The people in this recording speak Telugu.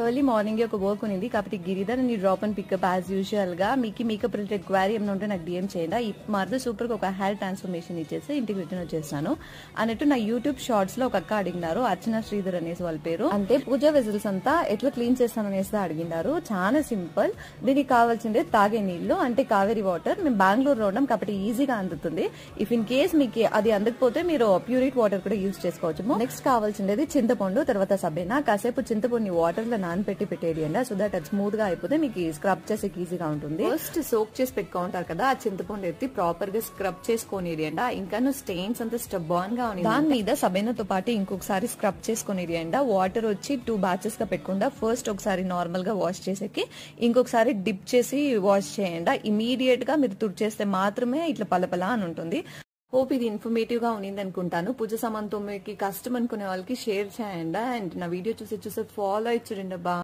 ఎర్లీ మార్నింగ్ ఒక వర్క్ ఉంది కాబట్టి గిరిధర్ ని drop and pickup as usual గా మీకు మేకప్ రిలేటెడ్ క్వారీ ఏమైనా ఉంటే నాకు డిఎం చేయండి. ఈ మాత్రం సూపర్ గా ఒక హెయిర్ ట్రాన్స్ఫర్మేషన్ ఇచ్చేసి ఇంటికి రిటర్న్ వచ్చేస్తాను అన్నట్టు నా యూట్యూబ్ షార్ట్స్ లో ఒక అక్క అడిగినారు, అర్చన శ్రీధర్ అనేసి వాళ్ళ పేరు. అంటే పూజ వెజల్స్ అంతా ఎట్లా క్లీన్ చేస్తాను అనేసి అడిగినారు. చాలా సింపుల్. దీనికి కావాల్సిందే తాగే నీళ్లు, అంటే కావేరీ వాటర్. మేము బెంగళూరులో ఉన్నాం కాబట్టి ఈజీగా అందుతుంది. ఇఫ్ ఇన్ కేస్ మీకు అది అందకపోతే మీరు ప్యూరిట్ వాటర్ కూడా యూజ్ చేసుకోవచ్చు. నెక్స్ట్ కావాల్సింది చింతపండు, తర్వాత సబేనా. కాసేపు చింతపండు వాటర్ లో నానబెట్టి పెట్టేయండి సో దట్ అది స్మూత్ గా అయిపోతే మీకు స్క్రబ్ చేసే ఈజీగా ఉంటుంది. ఫస్ట్ సోక్ చేసి పెట్టుకుంటారు కదా, ఆ చింతపండు ఎత్తి ప్రాపర్ గా స్క్రబ్ చేసుకొని ఇంకా స్టెయిన్స్ అంతా స్టబాన్ గా ఉంది. దాని మీద సబేనాతో పాటు ఇంకొకసారి స్క్రబ్ చేసుకొని వాటర్ వచ్చి 2 బ్యాచెస్ గా పెట్టకుండా ఫస్ట్ ఒకసారి నార్మల్ గా వాష్ చేసేకి ఇంకొకసారి డిప్ చేసి వాష్ చేయండి. ఇమీడియట్ గా మీరు తుడిచేస్తే మాత్రమే ఇట్లా పలపలా అని ఉంటుంది. హోప్ ఇది ఇన్ఫర్మేటివ్ గా ఉంది అనుకుంటాను. పూజ సామాన్తో మీకు కష్టం అనుకునే వాళ్ళకి షేర్ చేయండి. అండ్ నా వీడియో చూసి ఫాలో ఇచ్చుండ బా.